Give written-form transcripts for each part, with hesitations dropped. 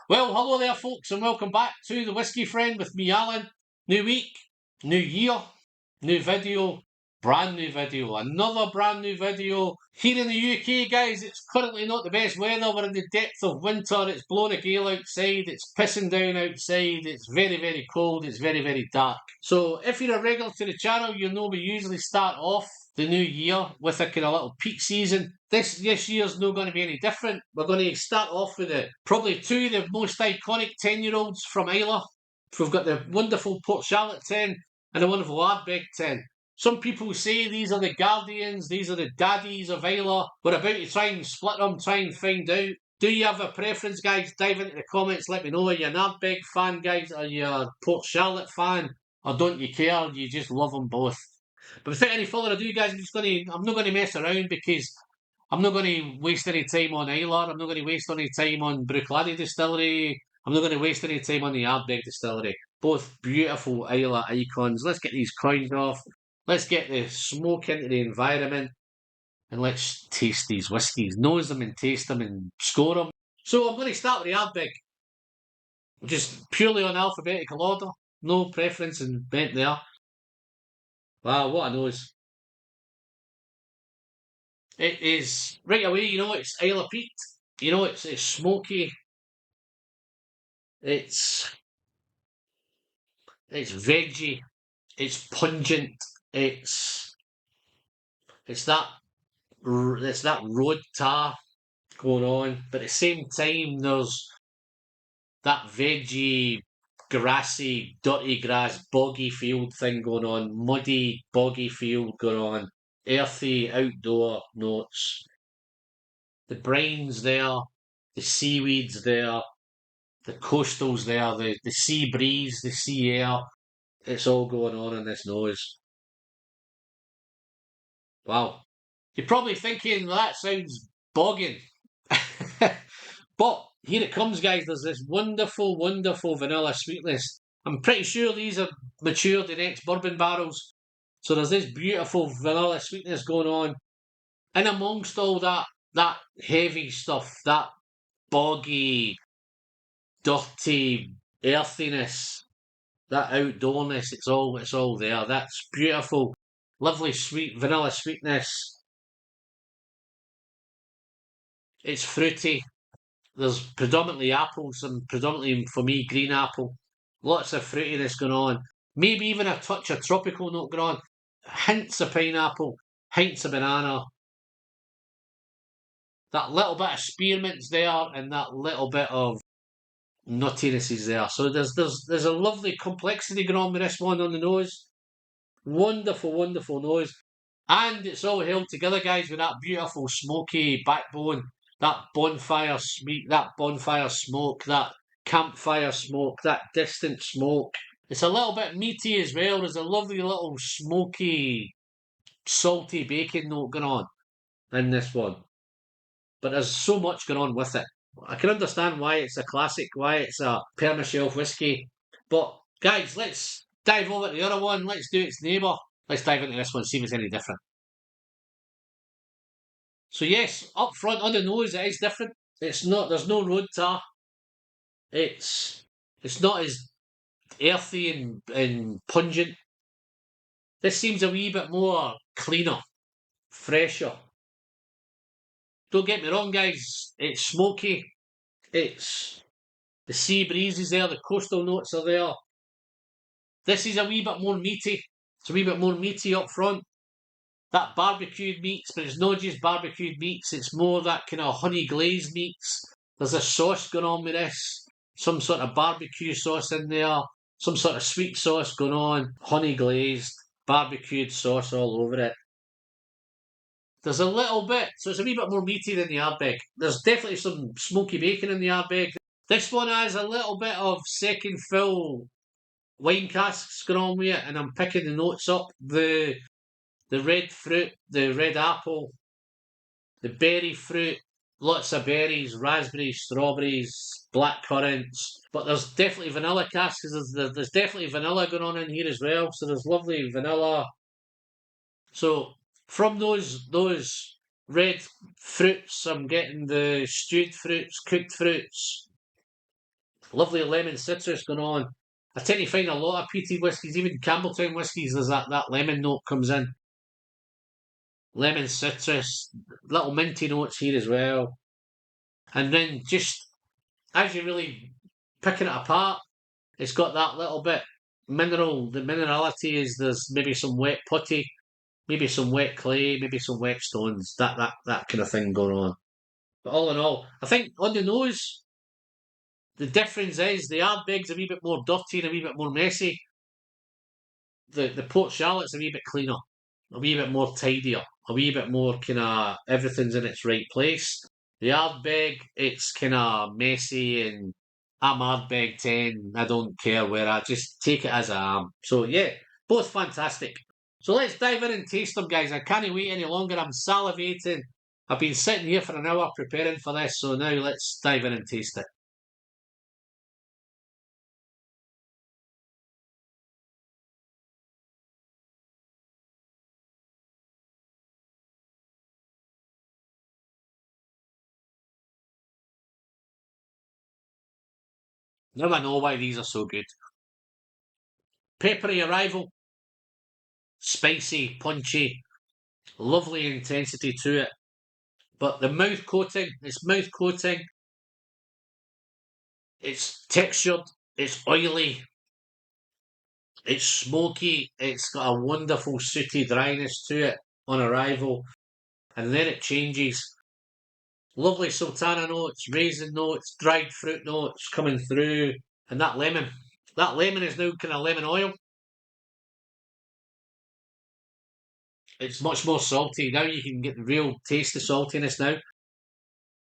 Well, hello there, folks, and welcome back to the Whiskey Friend with me, Alan. New week, new year, new video, brand new video, another brand new video. Here in the UK, guys, it's currently not the best weather. We're in the depth of winter. It's blowing a gale outside. It's pissing down outside. It's very, very cold. It's very, very dark. So, if you're a regular to the channel, you know we usually start off the new year with a kind of little peak season. This year's not going to be any different. We're going to start off with probably two of the most iconic 10-year-olds from Islay. We've got the wonderful Port Charlotte 10 and the wonderful Ardbeg 10. Some people say these are the guardians, these are the daddies of Islay. We're about to try and split them, try and find out. Do you have a preference, guys? Dive into the comments, let me know. Are you an Ardbeg fan, guys? Are you a Port Charlotte fan? Or don't you care? You just love them both? But without any further ado, guys, I'm not going to mess around because I'm not going to waste any time on Islay. I'm not going to waste any time on Bruichladdich Distillery. I'm not going to waste any time on the Ardbeg Distillery. Both beautiful Islay icons. Let's get these coins off. Let's get the smoke into the environment. And let's taste these whiskies. Nose them and taste them and score them. So I'm going to start with the Ardbeg. Just purely on alphabetical order. No preference and bent there. Wow, what a nose. It is right away, it's Islay peat. It's smoky. It's veggie. It's pungent. It's that road tar going on, but at the same time there's that veggie, grassy, dirty grass, boggy field thing going on, muddy, boggy field going on, earthy outdoor notes. The brine's there, the seaweed's there, the coastal's there, the sea breeze, the sea air. It's all going on in this nose. Wow. You're probably thinking that sounds bogging. But here it comes, guys. There's this wonderful, wonderful vanilla sweetness. I'm pretty sure these are matured in ex-bourbon barrels. So there's this beautiful vanilla sweetness going on. And amongst all that heavy stuff, that boggy, dirty earthiness, that outdoorness, it's all there. That's beautiful, lovely sweet vanilla sweetness. It's fruity. There's predominantly apples and predominantly for me green apple. Lots of fruitiness going on. Maybe even a touch of tropical note going on. Hints of pineapple, hints of banana. That little bit of spearmint's there and that little bit of nuttiness is there. So there's a lovely complexity going on with this one on the nose. Wonderful, wonderful nose. And it's all held together, guys, with that beautiful smoky backbone, that bonfire smoke, that campfire smoke, that distant smoke. It's a little bit meaty as well. There's a lovely little smoky, salty bacon note going on in this one. But there's so much going on with it. I can understand why it's a classic, why it's a perma-shelf whiskey. But guys, let's dive over to the other one. Let's do its neighbour. Let's dive into this one, see if it's any different. So yes, up front on the nose it is different. It's not. There's no road tar. It's not as earthy and pungent. This seems a wee bit more cleaner, fresher. Don't get me wrong, guys. It's smoky. It's the sea breeze is there. The coastal notes are there. This is a wee bit more meaty. It's a wee bit more meaty up front. That barbecued meats, but it's not just barbecued meats. It's more that kind of honey glazed meats. There's a sauce going on with this. Some sort of barbecue sauce in there. Some sort of sweet sauce going on. Honey glazed, barbecued sauce all over it. There's a little bit, so it's a wee bit more meaty than the Ardbeg. There's definitely some smoky bacon in the Ardbeg. This one has a little bit of second fill wine casks going on with it, and I'm picking the notes up. The red fruit, the red apple, the berry fruit, lots of berries, raspberries, strawberries, black currants. But there's definitely vanilla casks. There's definitely vanilla going on in here as well. So there's lovely vanilla. So from those red fruits, I'm getting the stewed fruits, cooked fruits, Lovely lemon citrus going on. I tend to find a lot of peated whiskies, even Campbelltown whiskies, there's that lemon note comes in. Lemon citrus, little minty notes here as well. And then just as you're really picking it apart, it's got that little bit mineral. The minerality is there's maybe some wet putty, maybe some wet clay, maybe some wet stones, that kind of thing going on. But all in all, I think on the nose, the difference is the Ardbeg's a wee bit more dirty and a wee bit more messy. The Port Charlotte's a wee bit cleaner, a wee bit more tidier, a wee bit more kind of everything's in its right place. The Ardbeg, it's kind of messy and I'm Ardbeg 10, I don't care where, I just take it as I am. So yeah, both fantastic. So let's dive in and taste them, guys. I can't wait any longer, I'm salivating. I've been sitting here for an hour preparing for this, so now let's dive in and taste it. Now I know why these are so good. Peppery arrival, spicy, punchy, lovely intensity to it. But the mouth coating, it's textured, it's oily, it's smoky, it's got a wonderful sooty dryness to it on arrival, and then it changes. Lovely sultana notes, raisin notes, dried fruit notes coming through, and that lemon. That lemon is now kind of lemon oil. It's much more salty. Now you can get the real taste of saltiness now.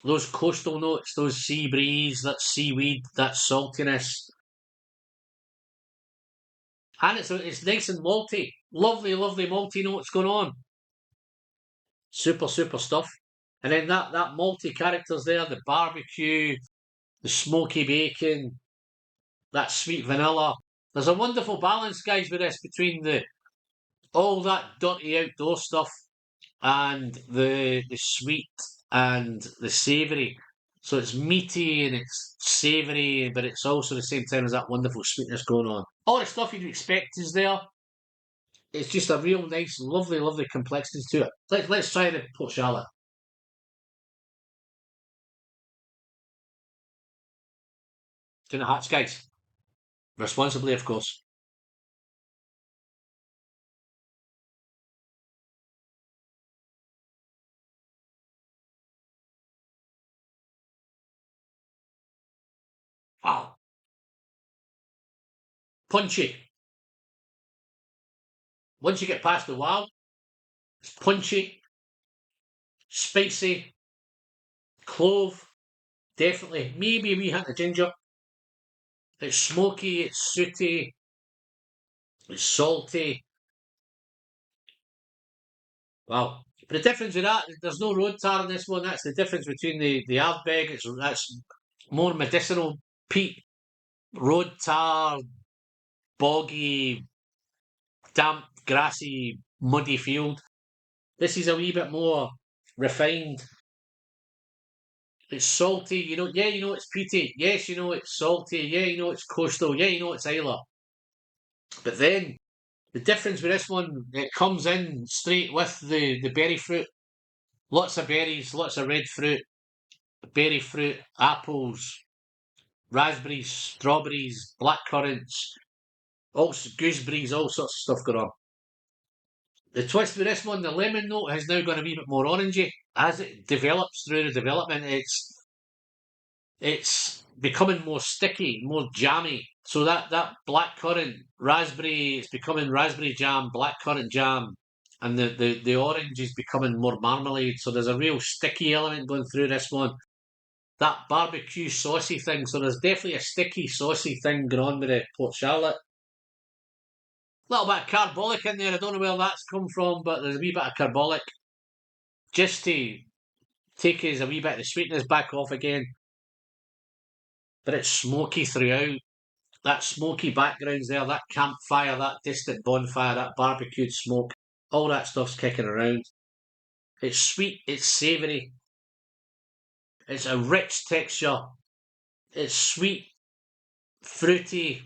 Those coastal notes, those sea breeze, that seaweed, that saltiness. And it's nice and malty. Lovely, lovely malty notes going on. Super, super stuff. And then that malty characters there, the barbecue, the smoky bacon, that sweet vanilla. There's a wonderful balance, guys, with this between the all that dirty outdoor stuff and the sweet and the savoury. So it's meaty and it's savoury, but it's also at the same time as that wonderful sweetness going on. All the stuff you'd expect is there. It's just a real nice, lovely, lovely complexity to it. Let's try the Port Charlotte. To the hatch, guys. Responsibly, of course. Wow. Punchy. Once you get past the wow, it's punchy, spicy, clove, definitely. Maybe a wee hint of ginger. It's smoky, it's sooty, it's salty. Wow. But the difference with that, there's no road tar in this one. That's the difference between the Ardbeg. That's more medicinal peat, road tar, boggy, damp, grassy, muddy field. This is a wee bit more refined. It's salty, yeah, it's peaty. Yes, it's salty. Yeah, it's coastal. Yeah, it's Islay. But then the difference with this one, it comes in straight with the berry fruit. Lots of berries, lots of red fruit, berry fruit, apples, raspberries, strawberries, black currants, also gooseberries, all sorts of stuff going on. The twist with this one, the lemon note has now gone a wee bit more orangey. As it develops through the development, it's becoming more sticky, more jammy. So that black currant, raspberry, it's becoming raspberry jam, black currant jam, and the orange is becoming more marmalade. So there's a real sticky element going through this one. That barbecue saucy thing. So there's definitely a sticky, saucy thing going on with the Port Charlotte. A little bit of carbolic in there. I don't know where that's come from, but there's a wee bit of carbolic just to take us a wee bit of the sweetness back off again. But it's smoky throughout. That smoky background's there, that campfire, that distant bonfire, that barbecued smoke, all that stuff's kicking around. It's sweet, it's savoury, it's a rich texture, it's sweet, fruity,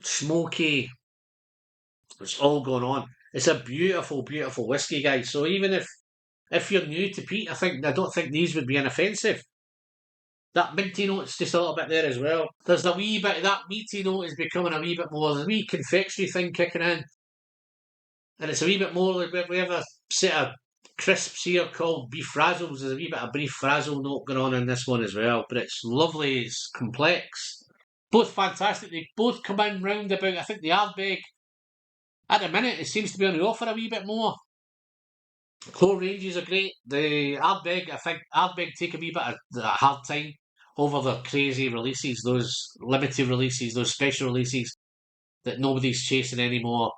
smoky. It's all going on. It's a beautiful, beautiful whiskey, guys. So even if you're new to peat, I don't think these would be inoffensive. That minty note's just a little bit there as well. There's a wee bit, that meaty note is becoming a wee bit more, there's a wee confectionery thing kicking in. And it's a wee bit more like we have a set of crisps here called beef frazzles. There's a wee bit of beef frazzle note going on in this one as well. But it's lovely, it's complex. Both fantastic. They both come in round about, I think the Ardbeg, at the minute, it seems to be on the offer a wee bit more. Core ranges are great. The Ardbeg, I think Ardbeg take a wee bit of a hard time over the crazy releases, those limited releases, those special releases that nobody's chasing anymore.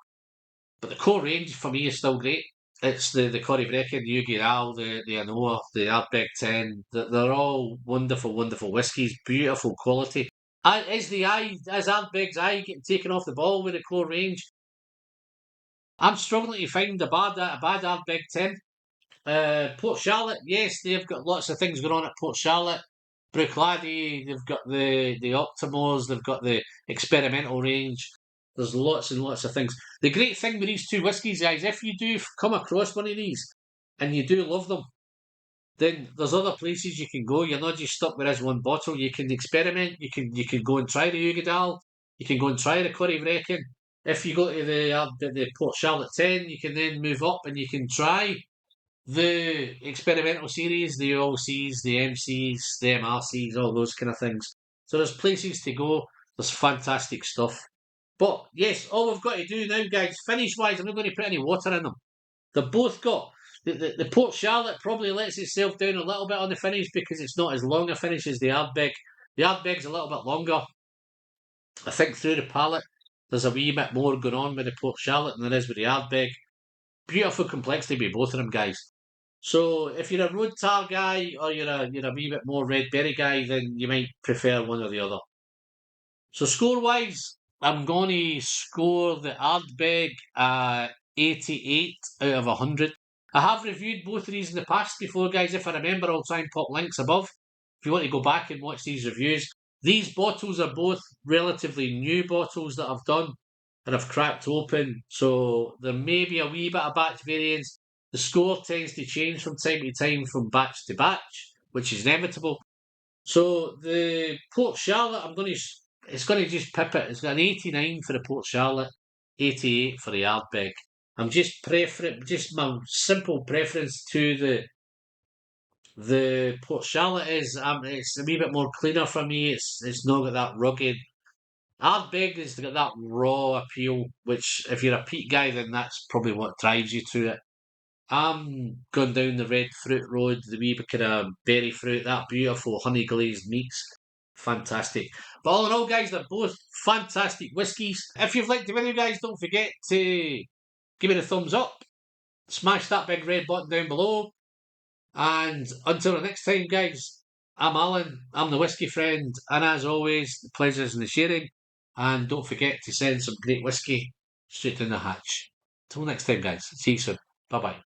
But the core range for me is still great. It's the Corrie Brecken, the Ugiral, the Anoa, the Ardbeg 10. They're all wonderful, wonderful whiskies, beautiful quality. Is Ardbeg's eye getting taken off the ball with the core range? I'm struggling to find a bad Ardbeg 10. Port Charlotte, yes, they've got lots of things going on at Port Charlotte. Bruichladdich, they've got the Optimors, they've got the experimental range. There's lots and lots of things. The great thing with these two whiskies, guys, if you do come across one of these and you do love them, then there's other places you can go. You're not just stuck with this one bottle. You can experiment. You can go and try the Ugadal. You can go and try the Corrie Brecken. If you go to the Port Charlotte 10, you can then move up and you can try the experimental series, the OLCs, the MCs, the MRCs, all those kind of things. So there's places to go. There's fantastic stuff. But yes, all we've got to do now, guys, finish-wise, I'm not going to put any water in them. They've both got... The Port Charlotte probably lets itself down a little bit on the finish because it's not as long a finish as the Ardbeg. The Ardbeg's a little bit longer. I think through the palate, there's a wee bit more going on with the Port Charlotte than there is with the Ardbeg. Beautiful complexity with both of them, guys. So if you're a road tar guy or you're a wee bit more red berry guy, then you might prefer one or the other. So score-wise, I'm going to score the Ardbeg 88 out of 100. I have reviewed both of these in the past before, guys. If I remember, I'll try and pop links above if you want to go back and watch these reviews. These bottles are both relatively new bottles that I've done and I've cracked open, so there may be a wee bit of batch variance. The score tends to change from time to time from batch to batch, which is inevitable. So the Port Charlotte, it's going to just pip it. It's got an 89 for the Port Charlotte, 88 for the Ardbeg. I'm just my simple preference to the Port Charlotte is it's a wee bit more cleaner for me. It's not got that rugged. Ardbeg has got that raw appeal, which if you're a peat guy, then that's probably what drives you to it. I'm going down the red fruit road, the wee bit kind of berry fruit, that beautiful honey glazed meats. Fantastic. But all in all, guys, they're both fantastic whiskies. If you've liked the video, guys, don't forget to give it a thumbs up. Smash that big red button down below. And until the next time, guys, I'm Alan. I'm the Whiskey Friend. And as always, the pleasure's in the sharing. And don't forget to send some great whiskey straight in the hatch. Till next time, guys. See you soon. Bye-bye.